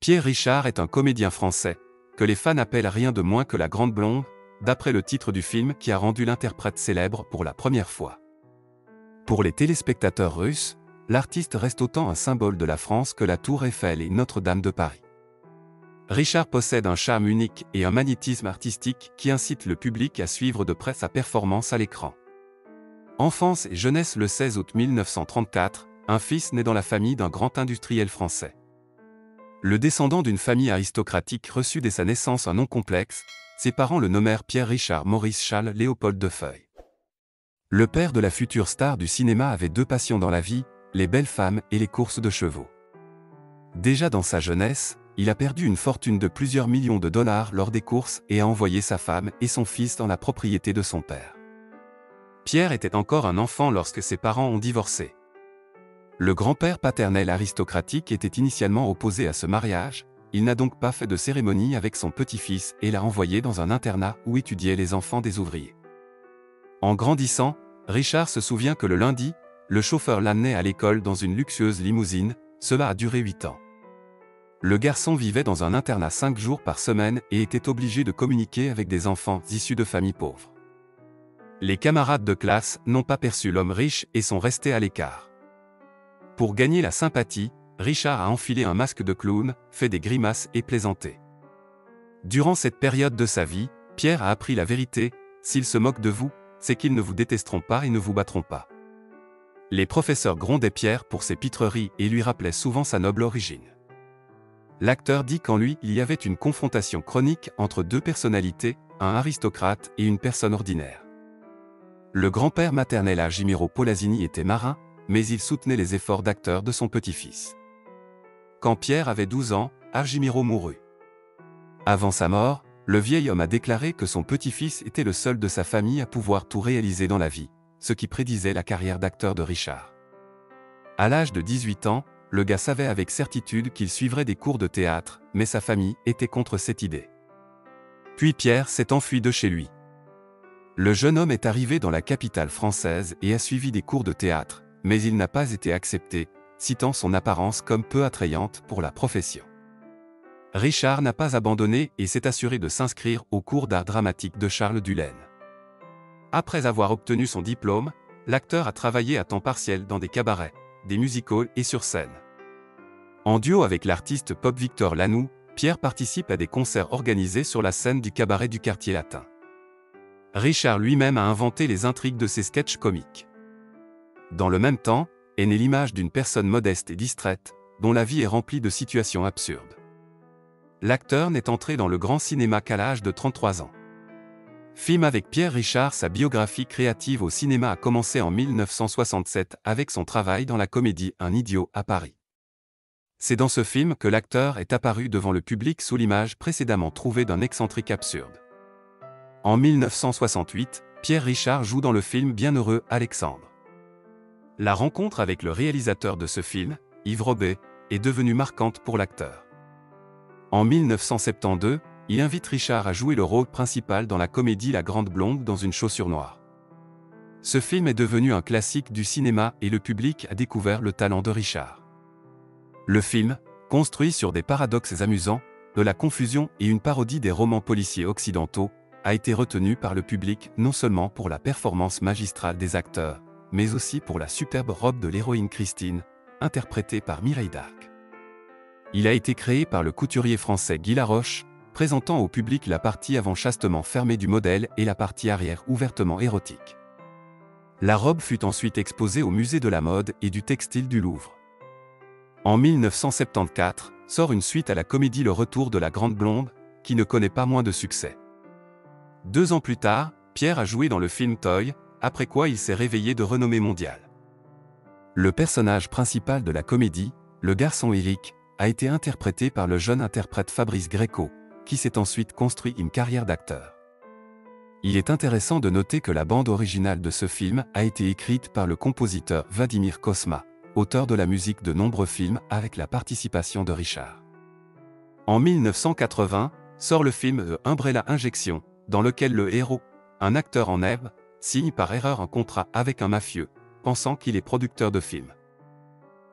Pierre Richard est un comédien français, que les fans appellent rien de moins que la Grande Blonde, d'après le titre du film qui a rendu l'interprète célèbre pour la première fois. Pour les téléspectateurs russes, l'artiste reste autant un symbole de la France que la Tour Eiffel et Notre-Dame de Paris. Richard possède un charme unique et un magnétisme artistique qui incite le public à suivre de près sa performance à l'écran. Enfance et jeunesse. Le 16 août 1934, un fils naît dans la famille d'un grand industriel français. Le descendant d'une famille aristocratique reçut dès sa naissance un nom complexe, ses parents le nommèrent Pierre Richard Maurice Charles Léopold de Feuille. Le père de la future star du cinéma avait deux passions dans la vie, les belles femmes et les courses de chevaux. Déjà dans sa jeunesse, il a perdu une fortune de plusieurs millions de dollars lors des courses et a envoyé sa femme et son fils dans la propriété de son père. Pierre était encore un enfant lorsque ses parents ont divorcé. Le grand-père paternel aristocratique était initialement opposé à ce mariage, il n'a donc pas fait de cérémonie avec son petit-fils et l'a envoyé dans un internat où étudiaient les enfants des ouvriers. En grandissant, Richard se souvient que le lundi, le chauffeur l'amenait à l'école dans une luxueuse limousine, cela a duré 8 ans. Le garçon vivait dans un internat 5 jours par semaine et était obligé de communiquer avec des enfants issus de familles pauvres. Les camarades de classe n'ont pas perçu l'homme riche et sont restés à l'écart. Pour gagner la sympathie, Richard a enfilé un masque de clown, fait des grimaces et plaisanté. Durant cette période de sa vie, Pierre a appris la vérité, s'ils se moquent de vous, c'est qu'ils ne vous détesteront pas et ne vous battront pas. Les professeurs grondaient Pierre pour ses pitreries et lui rappelaient souvent sa noble origine. L'acteur dit qu'en lui, il y avait une confrontation chronique entre deux personnalités, un aristocrate et une personne ordinaire. Le grand-père maternel Argimiro Polazzini était marin, mais il soutenait les efforts d'acteur de son petit-fils. Quand Pierre avait 12 ans, Argimiro mourut. Avant sa mort, le vieil homme a déclaré que son petit-fils était le seul de sa famille à pouvoir tout réaliser dans la vie, ce qui prédisait la carrière d'acteur de Richard. À l'âge de 18 ans, le gars savait avec certitude qu'il suivrait des cours de théâtre, mais sa famille était contre cette idée. Puis Pierre s'est enfui de chez lui. Le jeune homme est arrivé dans la capitale française et a suivi des cours de théâtre, mais il n'a pas été accepté, citant son apparence comme peu attrayante pour la profession. Richard n'a pas abandonné et s'est assuré de s'inscrire au cours d'art dramatique de Charles Dulaine. Après avoir obtenu son diplôme, l'acteur a travaillé à temps partiel dans des cabarets, des music-halls et sur scène. En duo avec l'artiste pop Victor Lanoux, Pierre participe à des concerts organisés sur la scène du cabaret du Quartier Latin. Richard lui-même a inventé les intrigues de ses sketchs comiques. Dans le même temps, est née l'image d'une personne modeste et distraite, dont la vie est remplie de situations absurdes. L'acteur n'est entré dans le grand cinéma qu'à l'âge de 33 ans. Film avec Pierre Richard. Sa biographie créative au cinéma a commencé en 1967 avec son travail dans la comédie Un idiot à Paris. C'est dans ce film que l'acteur est apparu devant le public sous l'image précédemment trouvée d'un excentrique absurde. En 1968, Pierre Richard joue dans le film Bienheureux Alexandre. La rencontre avec le réalisateur de ce film, Yves Robet, est devenue marquante pour l'acteur. En 1972, il invite Richard à jouer le rôle principal dans la comédie La Grande Blonde dans une chaussure noire. Ce film est devenu un classique du cinéma et le public a découvert le talent de Richard. Le film, construit sur des paradoxes amusants, de la confusion et une parodie des romans policiers occidentaux, a été retenu par le public non seulement pour la performance magistrale des acteurs, mais aussi pour la superbe robe de l'héroïne Christine, interprétée par Mireille d'Arc. Il a été créé par le couturier français Guy Laroche, présentant au public la partie avant chastement fermée du modèle et la partie arrière ouvertement érotique. La robe fut ensuite exposée au musée de la mode et du textile du Louvre. En 1974, sort une suite à la comédie Le Retour de la Grande Blonde, qui ne connaît pas moins de succès. 2 ans plus tard, Pierre a joué dans le film Toy, après quoi il s'est réveillé de renommée mondiale. Le personnage principal de la comédie, le garçon Eric, a été interprété par le jeune interprète Fabrice Gréco, qui s'est ensuite construit une carrière d'acteur. Il est intéressant de noter que la bande originale de ce film a été écrite par le compositeur Vladimir Kosma, auteur de la musique de nombreux films avec la participation de Richard. En 1980, sort le film The Umbrella Injection, dans lequel le héros, un acteur en herbe, signe par erreur un contrat avec un mafieux, pensant qu'il est producteur de films.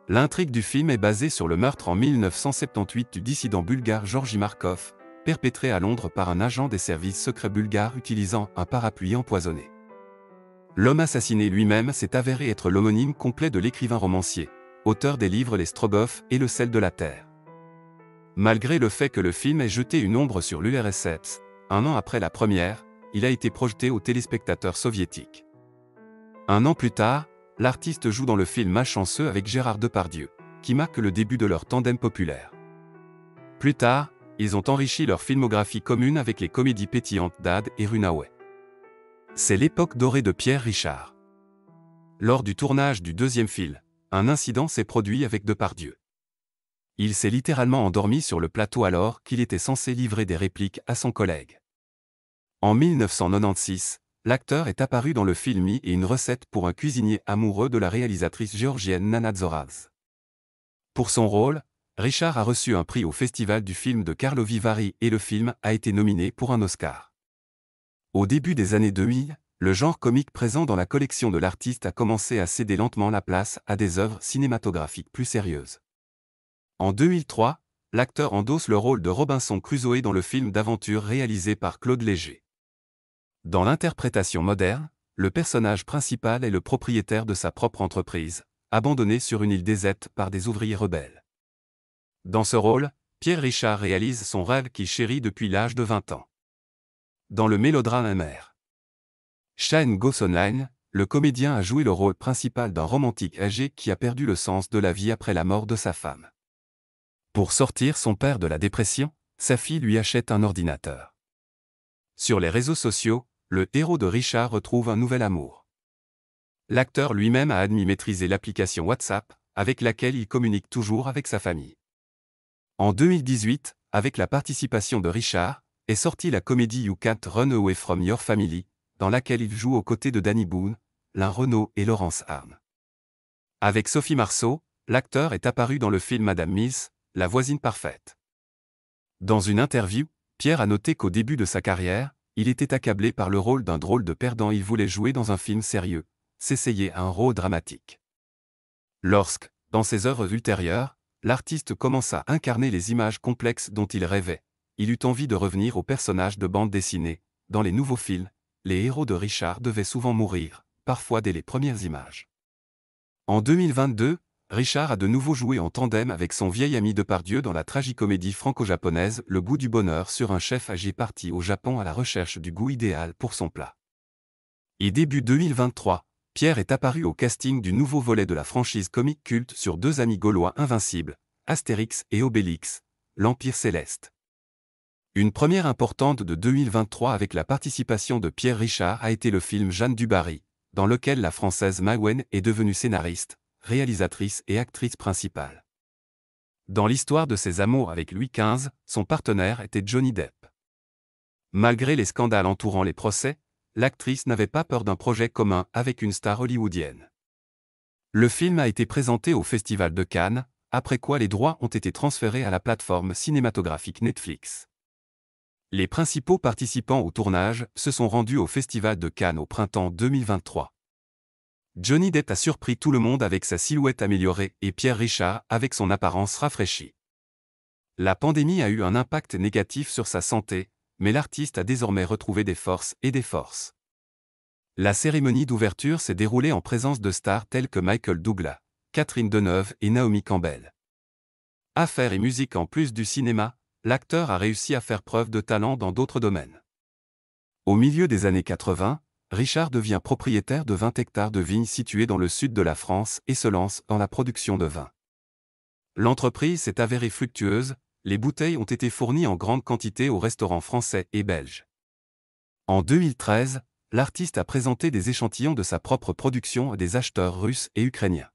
L'intrigue du film est basée sur le meurtre en 1978 du dissident bulgare Georgi Markov, perpétré à Londres par un agent des services secrets bulgares utilisant un parapluie empoisonné. L'homme assassiné lui-même s'est avéré être l'homonyme complet de l'écrivain romancier, auteur des livres Les Strogoff et Le sel de la terre. Malgré le fait que le film ait jeté une ombre sur l'URSS, un an après la première, il a été projeté aux téléspectateurs soviétiques. Un an plus tard, l'artiste joue dans le film Malchanceux avec Gérard Depardieu, qui marque le début de leur tandem populaire. Plus tard, ils ont enrichi leur filmographie commune avec les comédies pétillantes d'Ad et Runaway. C'est l'époque dorée de Pierre Richard. Lors du tournage du deuxième film, un incident s'est produit avec Depardieu. Il s'est littéralement endormi sur le plateau alors qu'il était censé livrer des répliques à son collègue. En 1996, l'acteur est apparu dans le film I et une recette pour un cuisinier amoureux de la réalisatrice géorgienne Nana Zoraz. Pour son rôle, Richard a reçu un prix au Festival du film de Karlovy Vary et le film a été nominé pour un Oscar. Au début des années 2000, le genre comique présent dans la collection de l'artiste a commencé à céder lentement la place à des œuvres cinématographiques plus sérieuses. En 2003, l'acteur endosse le rôle de Robinson Crusoe dans le film d'aventure réalisé par Claude Léger. Dans l'interprétation moderne, le personnage principal est le propriétaire de sa propre entreprise, abandonné sur une île déserte par des ouvriers rebelles. Dans ce rôle, Pierre Richard réalise son rêve qu'il chérit depuis l'âge de 20 ans. Dans le mélodrame amer Shine Goes Online, le comédien a joué le rôle principal d'un romantique âgé qui a perdu le sens de la vie après la mort de sa femme. Pour sortir son père de la dépression, sa fille lui achète un ordinateur. Sur les réseaux sociaux, le héros de Richard retrouve un nouvel amour. L'acteur lui-même a admis maîtriser l'application WhatsApp, avec laquelle il communique toujours avec sa famille. En 2018, avec la participation de Richard, est sortie la comédie You Can't Run Away From Your Family, dans laquelle il joue aux côtés de Danny Boone, Lynn Renaud et Laurence Arne. Avec Sophie Marceau, l'acteur est apparu dans le film Madame Mills, la voisine parfaite. Dans une interview, Pierre a noté qu'au début de sa carrière, il était accablé par le rôle d'un drôle de perdant. Il voulait jouer dans un film sérieux, s'essayer à un rôle dramatique. Lorsque, dans ses œuvres ultérieures, l'artiste commença à incarner les images complexes dont il rêvait, il eut envie de revenir aux personnages de bande dessinée. Dans les nouveaux films, les héros de Richard devaient souvent mourir, parfois dès les premières images. En 2022, Richard a de nouveau joué en tandem avec son vieil ami Depardieu dans la tragicomédie franco-japonaise Le goût du bonheur sur un chef âgé parti au Japon à la recherche du goût idéal pour son plat. Et début 2023, Pierre est apparu au casting du nouveau volet de la franchise comique culte sur deux amis gaulois invincibles, Astérix et Obélix, l'Empire Céleste. Une première importante de 2023 avec la participation de Pierre Richard a été le film Jeanne du Barry, dans lequel la Française Maïwenn est devenue scénariste, réalisatrice et actrice principale. Dans l'histoire de ses amours avec Louis XV, son partenaire était Johnny Depp. Malgré les scandales entourant les procès, l'actrice n'avait pas peur d'un projet commun avec une star hollywoodienne. Le film a été présenté au Festival de Cannes, après quoi les droits ont été transférés à la plateforme cinématographique Netflix. Les principaux participants au tournage se sont rendus au Festival de Cannes au printemps 2023. Johnny Depp a surpris tout le monde avec sa silhouette améliorée et Pierre Richard avec son apparence rafraîchie. La pandémie a eu un impact négatif sur sa santé, mais l'artiste a désormais retrouvé des forces et des forces. La cérémonie d'ouverture s'est déroulée en présence de stars telles que Michael Douglas, Catherine Deneuve et Naomi Campbell. Affaires et musique. En plus du cinéma, l'acteur a réussi à faire preuve de talent dans d'autres domaines. Au milieu des années 80, Richard devient propriétaire de 20 hectares de vignes situées dans le sud de la France et se lance dans la production de vin. L'entreprise s'est avérée fructueuse, les bouteilles ont été fournies en grande quantité aux restaurants français et belges. En 2013, l'artiste a présenté des échantillons de sa propre production à des acheteurs russes et ukrainiens.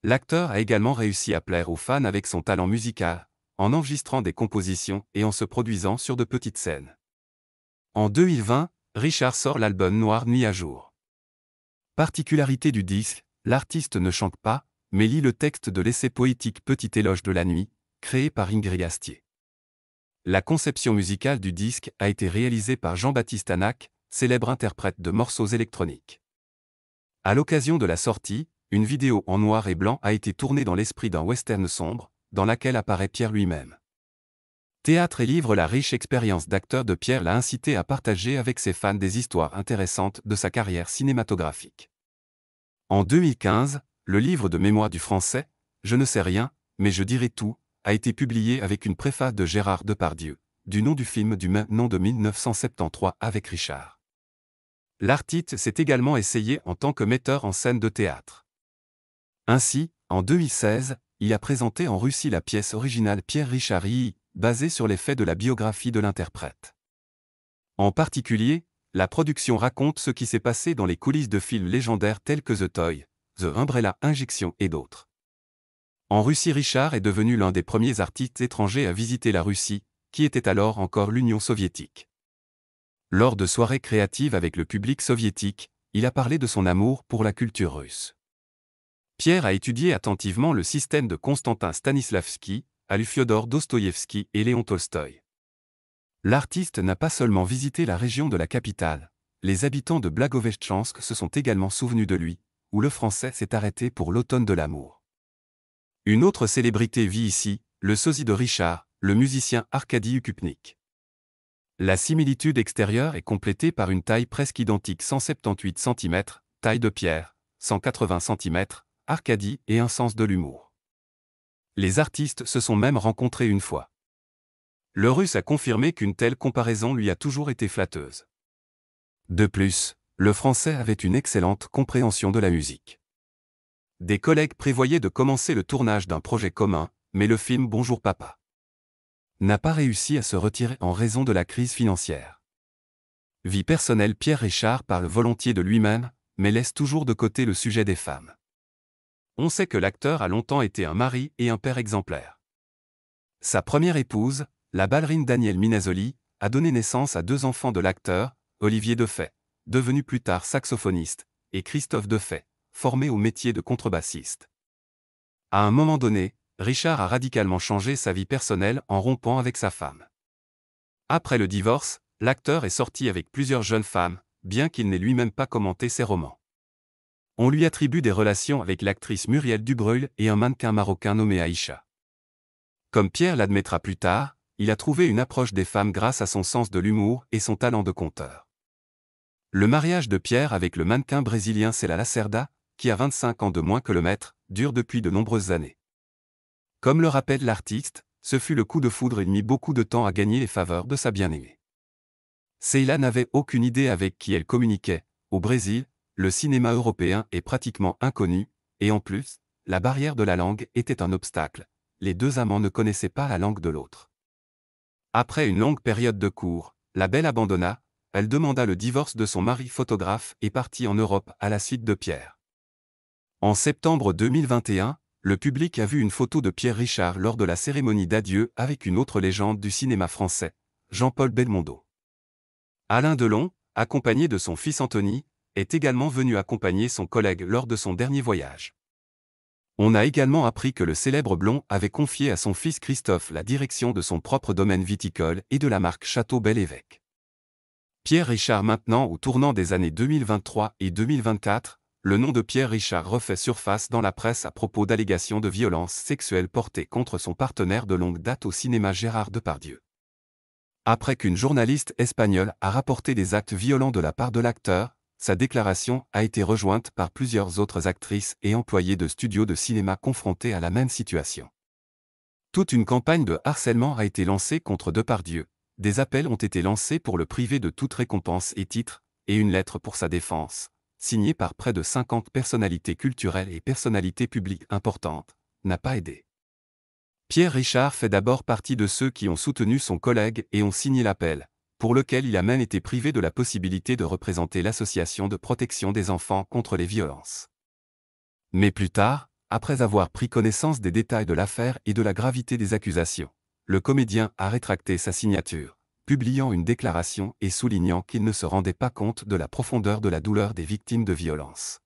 L'acteur a également réussi à plaire aux fans avec son talent musical, en enregistrant des compositions et en se produisant sur de petites scènes. En 2020, Richard sort l'album Noir Nuit à jour. Particularité du disque, l'artiste ne chante pas, mais lit le texte de l'essai poétique Petit éloge de la nuit, créé par Ingrid Astier. La conception musicale du disque a été réalisée par Jean-Baptiste Anac, célèbre interprète de morceaux électroniques. À l'occasion de la sortie, une vidéo en noir et blanc a été tournée dans l'esprit d'un western sombre, dans laquelle apparaît Pierre lui-même. Théâtre et livre. La riche expérience d'acteur de Pierre l'a incité à partager avec ses fans des histoires intéressantes de sa carrière cinématographique. En 2015, le livre de mémoire du français, Je ne sais rien, mais je dirai tout, a été publié avec une préface de Gérard Depardieu, du nom du film du même nom de 1973 avec Richard. L'artiste s'est également essayé en tant que metteur en scène de théâtre. Ainsi, en 2016, il a présenté en Russie la pièce originale Pierre Richard I, basée sur les faits de la biographie de l'interprète. En particulier, la production raconte ce qui s'est passé dans les coulisses de films légendaires tels que The Toy, The Umbrella Injection et d'autres. En Russie, Richard est devenu l'un des premiers artistes étrangers à visiter la Russie, qui était alors encore l'Union soviétique. Lors de soirées créatives avec le public soviétique, il a parlé de son amour pour la culture russe. Pierre a étudié attentivement le système de Konstantin Stanislavski, a lu Fyodor Dostoïevski et Léon Tolstoï. L'artiste n'a pas seulement visité la région de la capitale, les habitants de Blagovestchansk se sont également souvenus de lui, où le français s'est arrêté pour l'automne de l'amour. Une autre célébrité vit ici, le sosie de Richard, le musicien Arkady Ukupnik. La similitude extérieure est complétée par une taille presque identique 178 cm, taille de Pierre, 180 cm, Arkady et un sens de l'humour. Les artistes se sont même rencontrés une fois. Le Russe a confirmé qu'une telle comparaison lui a toujours été flatteuse. De plus, le Français avait une excellente compréhension de la musique. Des collègues prévoyaient de commencer le tournage d'un projet commun, mais le film Bonjour Papa n'a pas réussi à se retirer en raison de la crise financière. Vie personnelle. Pierre Richard parle volontiers de lui-même, mais laisse toujours de côté le sujet des femmes. On sait que l'acteur a longtemps été un mari et un père exemplaire. Sa première épouse, la ballerine Danielle Minasoli, a donné naissance à 2 enfants de l'acteur, Olivier Defay, devenu plus tard saxophoniste, et Christophe Defay, formé au métier de contrebassiste. À un moment donné, Richard a radicalement changé sa vie personnelle en rompant avec sa femme. Après le divorce, l'acteur est sorti avec plusieurs jeunes femmes, bien qu'il n'ait lui-même pas commenté ses romans. On lui attribue des relations avec l'actrice Muriel Dubreuil et un mannequin marocain nommé Aïcha. Comme Pierre l'admettra plus tard, il a trouvé une approche des femmes grâce à son sens de l'humour et son talent de conteur. Le mariage de Pierre avec le mannequin brésilien Céla Lacerda, qui a 25 ans de moins que le maître, dure depuis de nombreuses années. Comme le rappelle l'artiste, ce fut le coup de foudre et mit beaucoup de temps à gagner les faveurs de sa bien-aimée. Céla n'avait aucune idée avec qui elle communiquait. Au Brésil, le cinéma européen est pratiquement inconnu, et en plus, la barrière de la langue était un obstacle. Les 2 amants ne connaissaient pas la langue de l'autre. Après une longue période de cours, la belle abandonna, elle demanda le divorce de son mari photographe et partit en Europe à la suite de Pierre. En septembre 2021, le public a vu une photo de Pierre Richard lors de la cérémonie d'adieu avec une autre légende du cinéma français, Jean-Paul Belmondo. Alain Delon, accompagné de son fils Anthony, est également venu accompagner son collègue lors de son dernier voyage. On a également appris que le célèbre blond avait confié à son fils Christophe la direction de son propre domaine viticole et de la marque Château Bel-Évêque. Pierre Richard. Maintenant, au tournant des années 2023 et 2024, le nom de Pierre Richard refait surface dans la presse à propos d'allégations de violences sexuelles portées contre son partenaire de longue date au cinéma Gérard Depardieu. Après qu'une journaliste espagnole a rapporté des actes violents de la part de l'acteur, sa déclaration a été rejointe par plusieurs autres actrices et employés de studios de cinéma confrontés à la même situation. Toute une campagne de harcèlement a été lancée contre Depardieu, des appels ont été lancés pour le priver de toute récompense et titre, et une lettre pour sa défense, signée par près de 50 personnalités culturelles et personnalités publiques importantes, n'a pas aidé. Pierre Richard fait d'abord partie de ceux qui ont soutenu son collègue et ont signé l'appel, pour lequel il a même été privé de la possibilité de représenter l'association de protection des enfants contre les violences. Mais plus tard, après avoir pris connaissance des détails de l'affaire et de la gravité des accusations, le comédien a rétracté sa signature, publiant une déclaration et soulignant qu'il ne se rendait pas compte de la profondeur de la douleur des victimes de violences.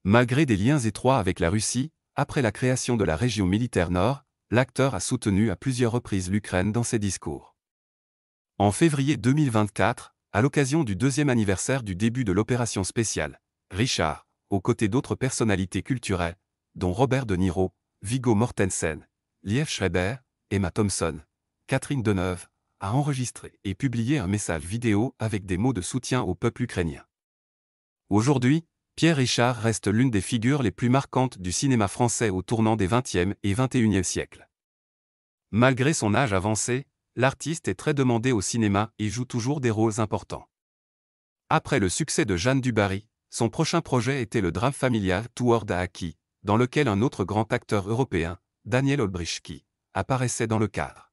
Malgré des liens étroits avec la Russie, après la création de la région militaire Nord, l'acteur a soutenu à plusieurs reprises l'Ukraine dans ses discours. En février 2024, à l'occasion du 2e anniversaire du début de l'opération spéciale, Richard, aux côtés d'autres personnalités culturelles, dont Robert De Niro, Viggo Mortensen, Liev Schreiber, Emma Thompson, Catherine Deneuve, a enregistré et publié un message vidéo avec des mots de soutien au peuple ukrainien. Aujourd'hui, Pierre Richard reste l'une des figures les plus marquantes du cinéma français au tournant des XXe et XXIe siècles. Malgré son âge avancé, l'artiste est très demandé au cinéma et joue toujours des rôles importants. Après le succès de Jeanne du Barry, son prochain projet était le drame familial Toward Aki, dans lequel un autre grand acteur européen, Daniel Olbrychski, apparaissait dans le cadre.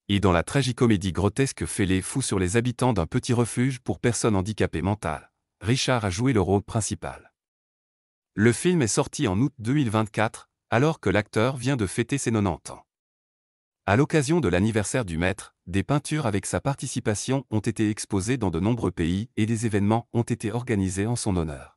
Et dans la tragicomédie grotesque Fait les fous sur les habitants d'un petit refuge pour personnes handicapées mentales, Richard a joué le rôle principal. Le film est sorti en août 2024, alors que l'acteur vient de fêter ses 90 ans. À l'occasion de l'anniversaire du maître, des peintures avec sa participation ont été exposées dans de nombreux pays et des événements ont été organisés en son honneur.